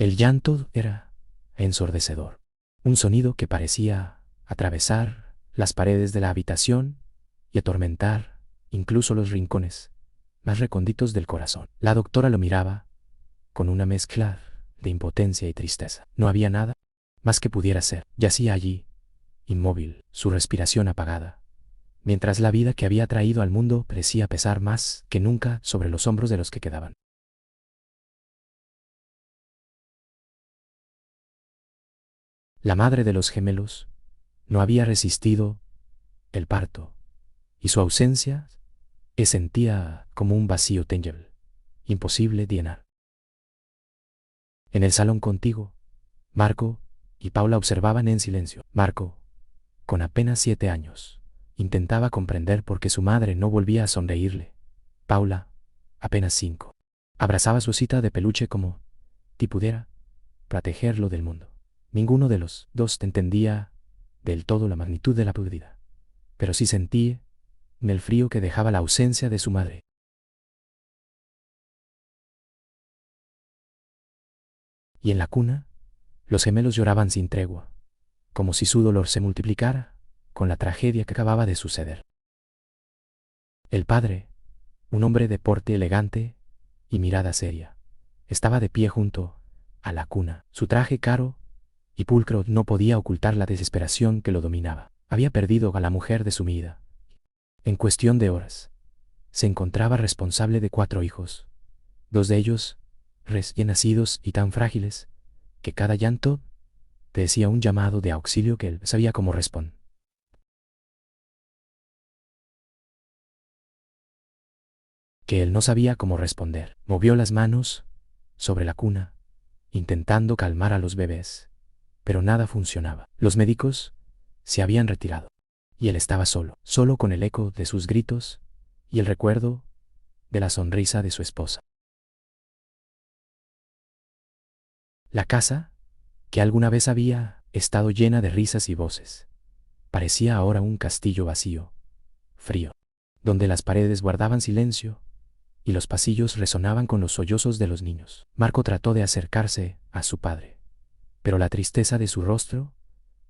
El llanto era ensordecedor, un sonido que parecía atravesar las paredes de la habitación y atormentar incluso los rincones más recónditos del corazón. La doctora lo miraba con una mezcla de impotencia y tristeza. No había nada más que pudiera ser. Yacía allí, inmóvil, su respiración apagada, mientras la vida que había traído al mundo parecía pesar más que nunca sobre los hombros de los que quedaban. La madre de los gemelos no había resistido el parto, y su ausencia se sentía como un vacío tangible, imposible de llenar. En el salón contiguo, Marco y Paula observaban en silencio. Marco, con apenas 7 años, intentaba comprender por qué su madre no volvía a sonreírle. Paula, apenas 5, abrazaba su osita de peluche como si pudiera protegerlo del mundo. Ninguno de los dos entendía del todo la magnitud de la pérdida, pero sí sentía en el frío que dejaba la ausencia de su madre. Y en la cuna, los gemelos lloraban sin tregua, como si su dolor se multiplicara con la tragedia que acababa de suceder. El padre, un hombre de porte elegante y mirada seria, estaba de pie junto a la cuna. Su traje caro y pulcro no podía ocultar la desesperación que lo dominaba. Había perdido a la mujer de su vida. En cuestión de horas, se encontraba responsable de 4 hijos, 2 de ellos recién nacidos y tan frágiles que cada llanto decía un llamado de auxilio que él sabía cómo responder. Movió las manos sobre la cuna, intentando calmar a los bebés, pero nada funcionaba. Los médicos se habían retirado, y él estaba solo con el eco de sus gritos y el recuerdo de la sonrisa de su esposa. La casa, que alguna vez había estado llena de risas y voces, parecía ahora un castillo vacío, frío, donde las paredes guardaban silencio y los pasillos resonaban con los sollozos de los niños. Marco trató de acercarse a su padre, pero la tristeza de su rostro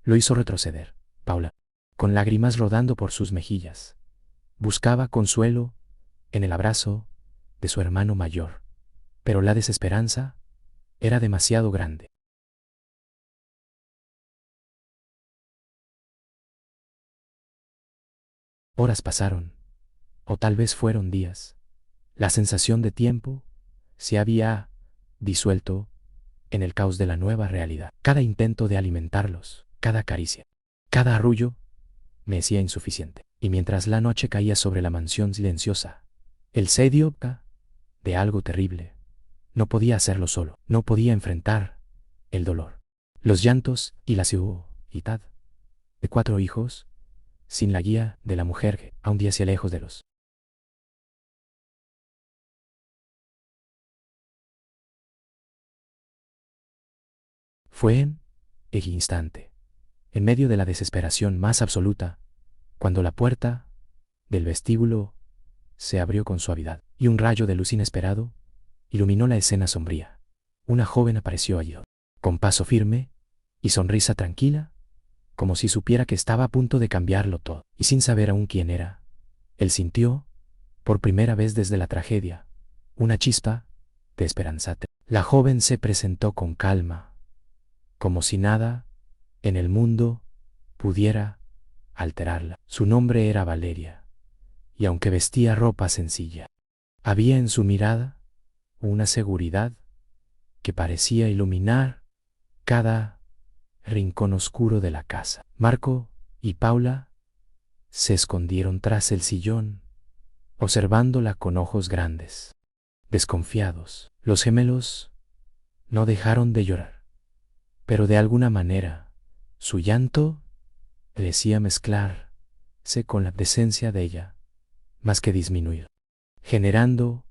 lo hizo retroceder. Paula, con lágrimas rodando por sus mejillas, buscaba consuelo en el abrazo de su hermano mayor, pero la desesperanza era demasiado grande. Horas pasaron, o tal vez fueron días. La sensación de tiempo se había disuelto en el caos de la nueva realidad. Cada intento de alimentarlos, cada caricia, cada arrullo me hacía insuficiente. Y mientras la noche caía sobre la mansión silenciosa, el sedio de algo terrible, no podía hacerlo solo. No podía enfrentar el dolor, los llantos y la seguridad de 4 hijos sin la guía de la mujer que aún yacía lejos de los. Fue en ese instante, en medio de la desesperación más absoluta, cuando la puerta del vestíbulo se abrió con suavidad y un rayo de luz inesperado iluminó la escena sombría. Una joven apareció allí, con paso firme y sonrisa tranquila, como si supiera que estaba a punto de cambiarlo todo. Y sin saber aún quién era, él sintió, por primera vez desde la tragedia, una chispa de esperanza. La joven se presentó con calma, como si nada en el mundo pudiera alterarla. Su nombre era Valeria, y aunque vestía ropa sencilla, había en su mirada una seguridad que parecía iluminar cada rincón oscuro de la casa. Marco y Paula se escondieron tras el sillón, observándola con ojos grandes, desconfiados. Los gemelos no dejaron de llorar, pero de alguna manera su llanto parecía mezclarse con la presencia de ella, más que disminuir, generando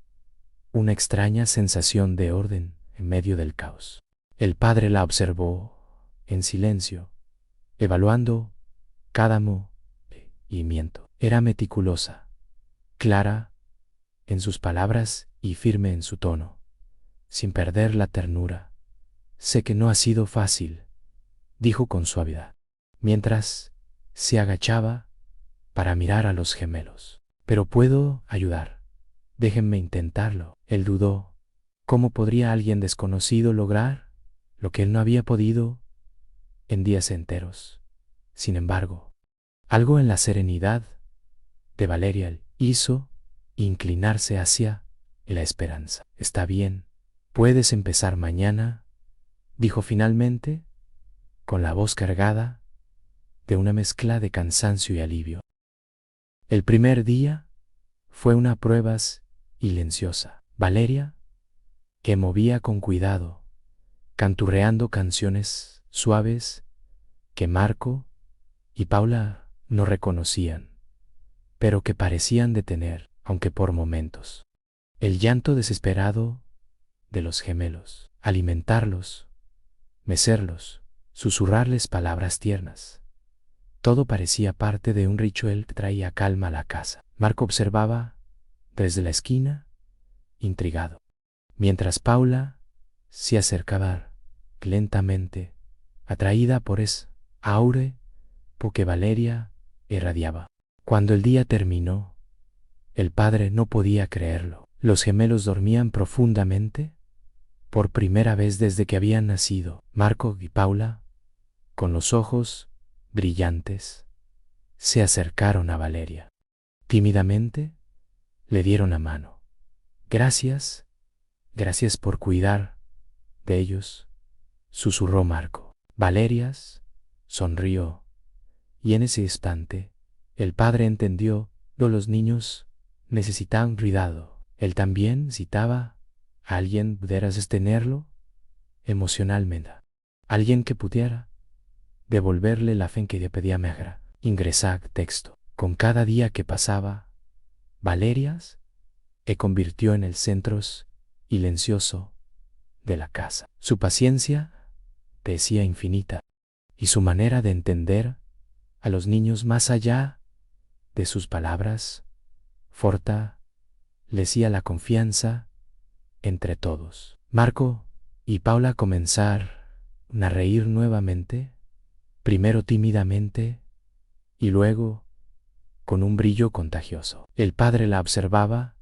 una extraña sensación de orden en medio del caos. El padre la observó en silencio, evaluando cada movimiento. Era meticulosa, clara en sus palabras y firme en su tono, sin perder la ternura, Sé que no ha sido fácil, dijo con suavidad, mientras se agachaba para mirar a los gemelos. Pero puedo ayudar. Déjenme intentarlo. Él dudó. ¿Cómo podría alguien desconocido lograr lo que él no había podido en días enteros? Sin embargo, algo en la serenidad de Valeria hizo inclinarse hacia la esperanza. Está bien, puedes empezar mañana, dijo finalmente, con la voz cargada de una mezcla de cansancio y alivio. El primer día fue una prueba silenciosa. Valeria, que movía con cuidado, canturreando canciones suaves que Marco y Paula no reconocían, pero que parecían detener, aunque por momentos, el llanto desesperado de los gemelos, alimentarlos, mecerlos, susurrarles palabras tiernas. Todo parecía parte de un ritual que traía calma a la casa. Marco observaba desde la esquina, intrigado, mientras Paula se acercaba lentamente, atraída por ese aure que Valeria irradiaba. Cuando el día terminó, el padre no podía creerlo. Los gemelos dormían profundamente, por primera vez desde que habían nacido. Marco y Paula, con los ojos brillantes, se acercaron a Valeria. Tímidamente, le dieron la mano. Gracias, gracias por cuidar de ellos, susurró Marco. Valeria sonrió, y en ese instante, el padre entendió que los niños necesitaban cuidado. Él también necesitaba a alguien que pudiera sostenerlo emocionalmente, alguien que pudiera devolverle la fe que le pedía Megra. Ingresar texto. Con cada día que pasaba, Valeria se convirtió en el centro silencioso de la casa. Su paciencia parecía infinita, y su manera de entender a los niños más allá de sus palabras fortalecía la confianza entre todos. Marco y Paula comenzaron a reír nuevamente, primero tímidamente y luego con un brillo contagioso. El padre la observaba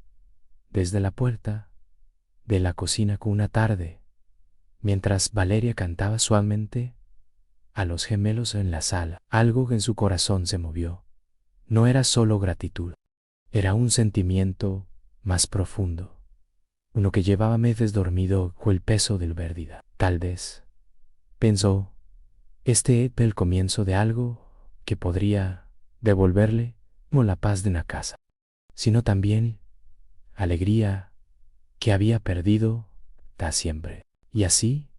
desde la puerta de la cocina con una tarde, mientras Valeria cantaba suavemente a los gemelos en la sala. Algo en su corazón se movió. No era solo gratitud, era un sentimiento más profundo, uno que llevaba meses dormido con el peso del pérdida. Tal vez, pensó, este es el comienzo de algo que podría devolverle no la paz de una casa, sino también alegría que había perdido da siempre. Y así,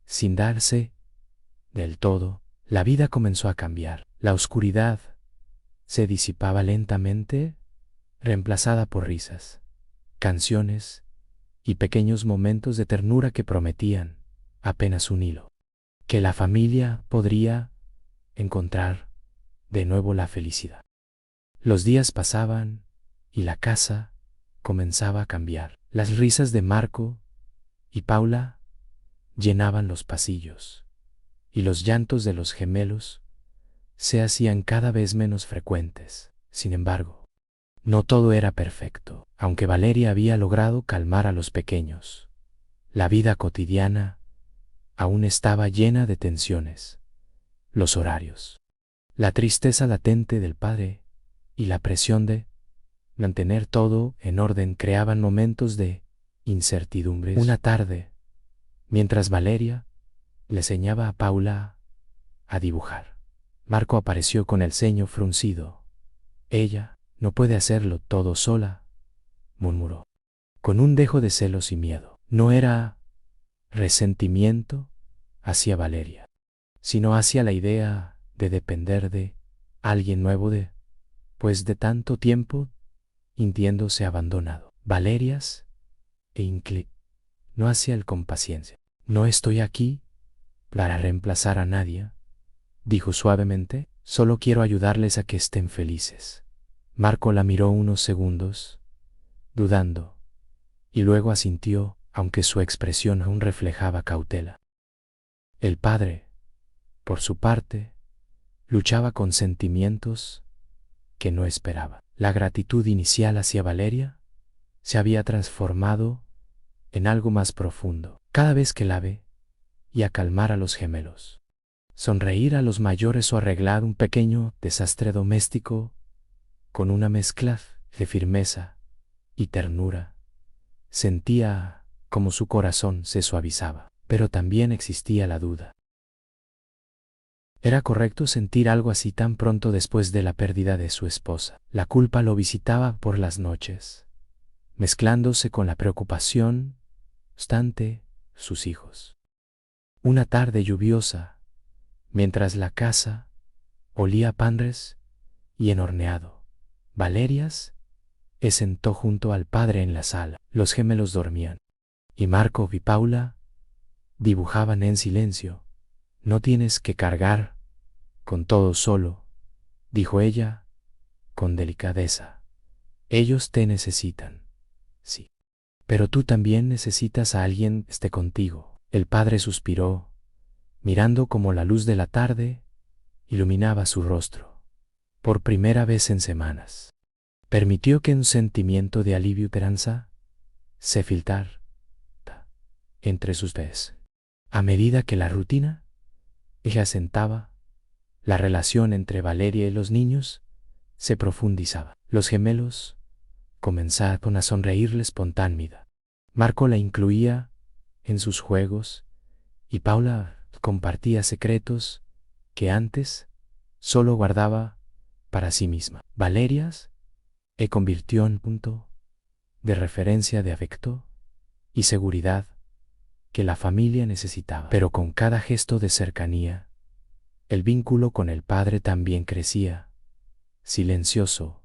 sin darse del todo, la vida comenzó a cambiar. La oscuridad se disipaba lentamente, reemplazada por risas, canciones y pequeños momentos de ternura que prometían apenas un hilo, que la familia podría encontrar de nuevo la felicidad. Los días pasaban y la casa comenzaba a cambiar. Las risas de Marco y Paula llenaban los pasillos, y los llantos de los gemelos se hacían cada vez menos frecuentes. Sin embargo, no todo era perfecto. Aunque Valeria había logrado calmar a los pequeños, la vida cotidiana aún estaba llena de tensiones. Los horarios, la tristeza latente del padre y la presión de mantener todo en orden creaban momentos de incertidumbre. Una tarde, mientras Valeria le enseñaba a Paula a dibujar, Marco apareció con el ceño fruncido. Ella no puede hacerlo todo sola, murmuró, con un dejo de celos y miedo. No era resentimiento hacia Valeria, sino hacia la idea de depender de alguien nuevo pues de tanto tiempo sintiéndose abandonado. Valeria no hacia él con paciencia. No estoy aquí para reemplazar a nadie, dijo suavemente, solo quiero ayudarles a que estén felices. Marco la miró unos segundos, dudando, y luego asintió, aunque su expresión aún reflejaba cautela. El padre, por su parte, luchaba con sentimientos que no esperaba. La gratitud inicial hacia Valeria se había transformado en algo más profundo. Cada vez que la ve, y a calmar a los gemelos, sonreír a los mayores o arreglar un pequeño desastre doméstico con una mezcla de firmeza y ternura, sentía como su corazón se suavizaba. Pero también existía la duda. ¿Era correcto sentir algo así tan pronto después de la pérdida de su esposa? La culpa lo visitaba por las noches, mezclándose con la preocupación constante sus hijos. Una tarde lluviosa, mientras la casa olía a panres y enhorneado, Valeria se sentó junto al padre en la sala. Los gemelos dormían, y Marco y Paula dibujaban en silencio. No tienes que cargar con todo solo, dijo ella con delicadeza. Ellos te necesitan, sí. Pero tú también necesitas a alguien que esté contigo. El padre suspiró, mirando cómo la luz de la tarde iluminaba su rostro. Por primera vez en semanas, permitió que un sentimiento de alivio y esperanza se filtrara entre sus pies. A medida que la rutina se asentaba, la relación entre Valeria y los niños se profundizaba. Los gemelos comenzaron a sonreírle espontáneamente. Marco la incluía en sus juegos y Paula compartía secretos que antes solo guardaba para sí misma. Valeria se convirtió en punto de referencia de afecto y seguridad que la familia necesitaba. Pero con cada gesto de cercanía, el vínculo con el padre también crecía, silencioso,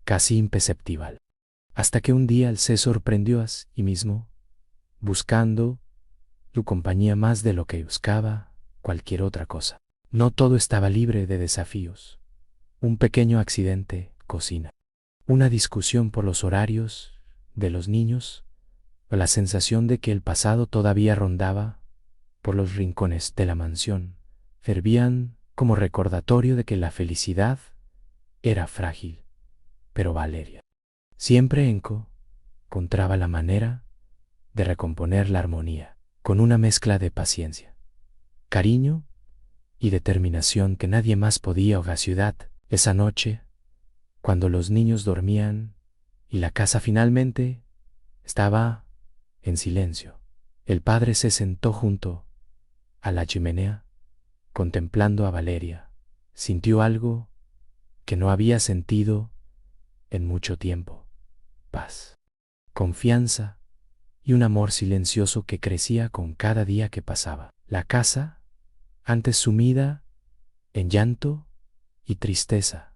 casi imperceptible. Hasta que un día él se sorprendió a sí mismo, buscando su compañía más de lo que buscaba cualquier otra cosa. No todo estaba libre de desafíos. Un pequeño accidente, cocina, una discusión por los horarios de los niños, o la sensación de que el pasado todavía rondaba por los rincones de la mansión, servían como recordatorio de que la felicidad era frágil. Pero Valeria siempre encontraba la manera de recomponer la armonía, con una mezcla de paciencia, cariño y determinación que nadie más podía ahogar. Ciudad. Esa noche, cuando los niños dormían y la casa finalmente estaba en silencio, el padre se sentó junto a la chimenea, contemplando a Valeria. Sintió algo que no había sentido en mucho tiempo: paz, confianza y un amor silencioso que crecía con cada día que pasaba. La casa, antes sumida en llanto y tristeza,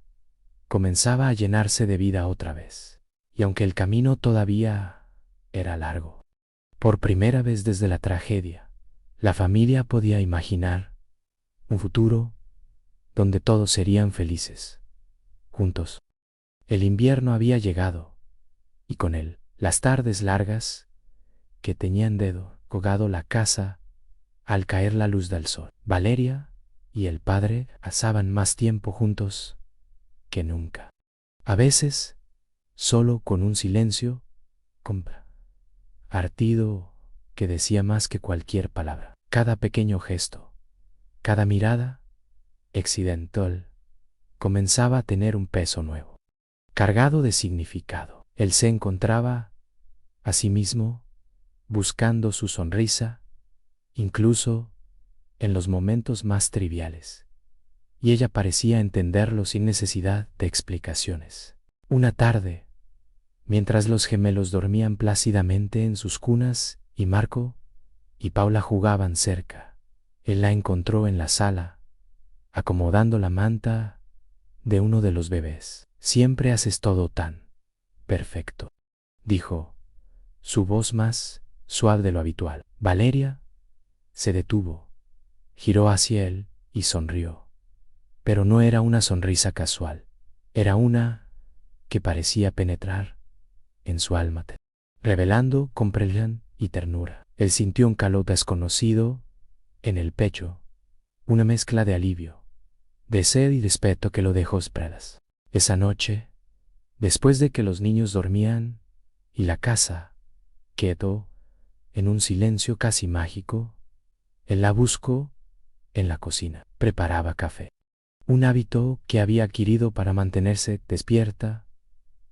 comenzaba a llenarse de vida otra vez. Y aunque el camino todavía era largo, por primera vez desde la tragedia, la familia podía imaginar un futuro donde todos serían felices, juntos. El invierno había llegado, y con él las tardes largas que tenían colgado la casa al caer la luz del sol. Valeria y el padre pasaban más tiempo juntos que nunca. A veces, solo con un silencio compartido que decía más que cualquier palabra. Cada pequeño gesto, cada mirada accidental comenzaba a tener un peso nuevo, cargado de significado. Él se encontraba a sí mismo buscando su sonrisa, incluso en los momentos más triviales, y ella parecía entenderlo sin necesidad de explicaciones. Una tarde, mientras los gemelos dormían plácidamente en sus cunas y Marco y Paula jugaban cerca, él la encontró en la sala, acomodando la manta de uno de los bebés. Siempre haces todo tan perfecto, dijo, su voz más suave de lo habitual. Valeria se detuvo, giró hacia él y sonrió. Pero no era una sonrisa casual, era una que parecía penetrar en su alma, revelando comprensión y ternura. Él sintió un calor desconocido en el pecho una mezcla de alivio, de sed y respeto que lo dejó esperadas. Esa noche, después de que los niños dormían y la casa quedó en un silencio casi mágico, él la buscó en la cocina. Preparaba café, un hábito que había adquirido para mantenerse despierta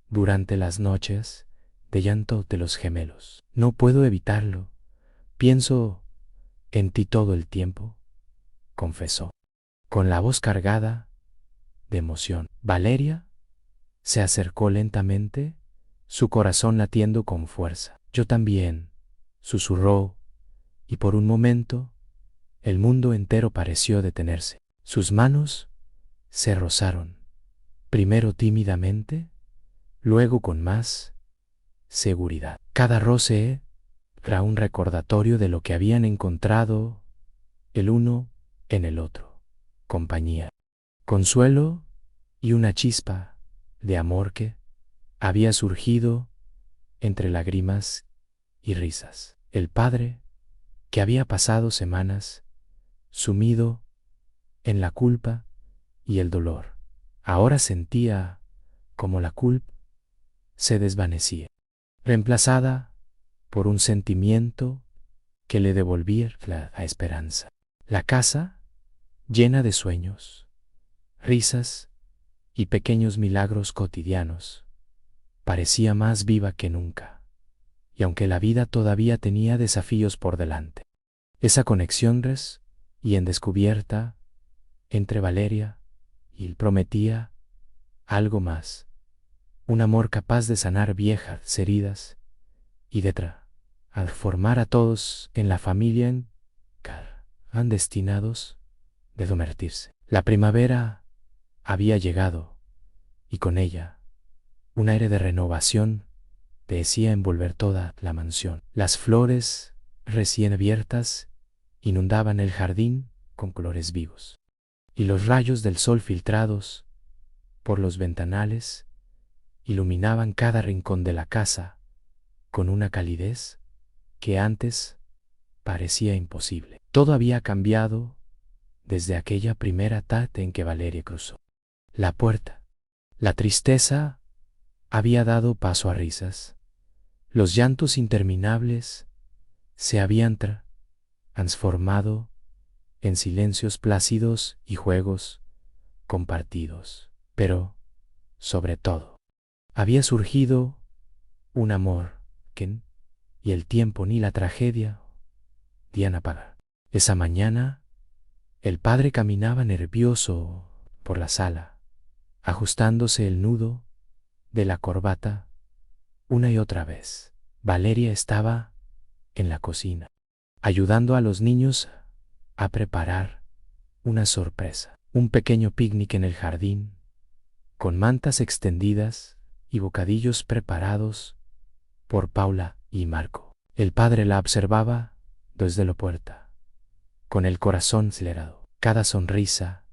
durante las noches de llanto de los gemelos. No puedo evitarlo. Pienso en ti todo el tiempo, confesó, con la voz cargada de emoción. Valeria se acercó lentamente, su corazón latiendo con fuerza. Yo también, susurró, y por un momento el mundo entero pareció detenerse. Sus manos se rozaron, primero tímidamente, luego con más seguridad. Cada roce era un recordatorio de lo que habían encontrado el uno en el otro: compañía, consuelo y una chispa de amor que había surgido entre lágrimas y risas. El padre, que había pasado semanas sumido en la culpa y el dolor, ahora sentía como la culpa se desvanecía, reemplazada por un sentimiento que le devolvía la esperanza. La casa, llena de sueños, risas y pequeños milagros cotidianos, parecía más viva que nunca, y aunque la vida todavía tenía desafíos por delante, esa conexión y en descubierta entre Valeria y él prometía algo más: un amor capaz de sanar viejas heridas y de transformar a todos en la familia en han destinados de convertirse. La primavera había llegado, y con ella un aire de renovación parecía envolver toda la mansión. Las flores recién abiertas inundaban el jardín con colores vivos, y los rayos del sol filtrados por los ventanales iluminaban cada rincón de la casa con una calidez que antes parecía imposible. Todo había cambiado desde aquella primera tarde en que Valeria cruzó la puerta. La tristeza había dado paso a risas. Los llantos interminables se habían transformado en silencios plácidos y juegos compartidos. Pero, sobre todo, había surgido un amor que ni el tiempo ni la tragedia podían apagar. Esa mañana, el padre caminaba nervioso por la sala, ajustándose el nudo de la corbata una y otra vez. Valeria estaba en la cocina, ayudando a los niños a preparar una sorpresa: un pequeño picnic en el jardín, con mantas extendidas y bocadillos preparados por Paula y Marco. El padre la observaba desde la puerta, con el corazón acelerado. Cada sonrisa,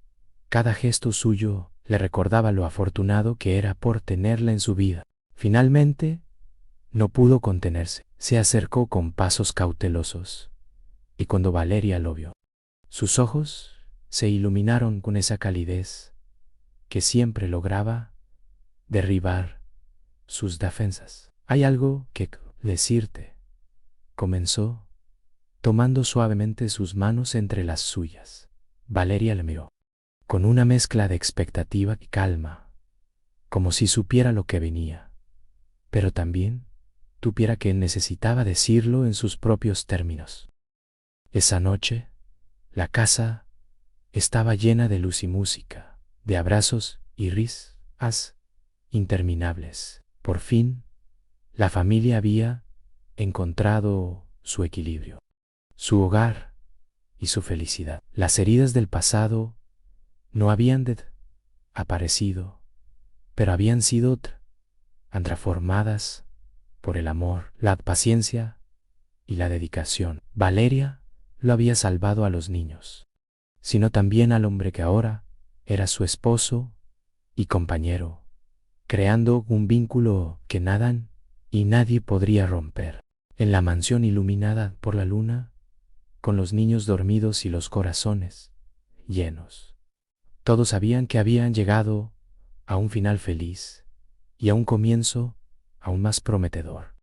cada gesto suyo le recordaba lo afortunado que era por tenerla en su vida. Finalmente, no pudo contenerse. Se acercó con pasos cautelosos, y cuando Valeria lo vio, sus ojos se iluminaron con esa calidez que siempre lograba derribar sus defensas. «Hay algo que decirte», comenzó, tomando suavemente sus manos entre las suyas. Valeria le miró con una mezcla de expectativa y calma, como si supiera lo que venía, pero también supiera que necesitaba decirlo en sus propios términos. Esa noche, la casa estaba llena de luz y música, de abrazos y risas interminables. Por fin, la familia había encontrado su equilibrio, su hogar y su felicidad. Las heridas del pasado no habían aparecido, pero habían sido transformadas por el amor, la paciencia y la dedicación. Valeria lo había salvado a los niños, sino también al hombre que ahora era su esposo y compañero, creando un vínculo que nada y nadie podría romper. En la mansión iluminada por la luna, con los niños dormidos y los corazones llenos. Todos sabían que habían llegado a un final feliz y a un comienzo aún más prometedor.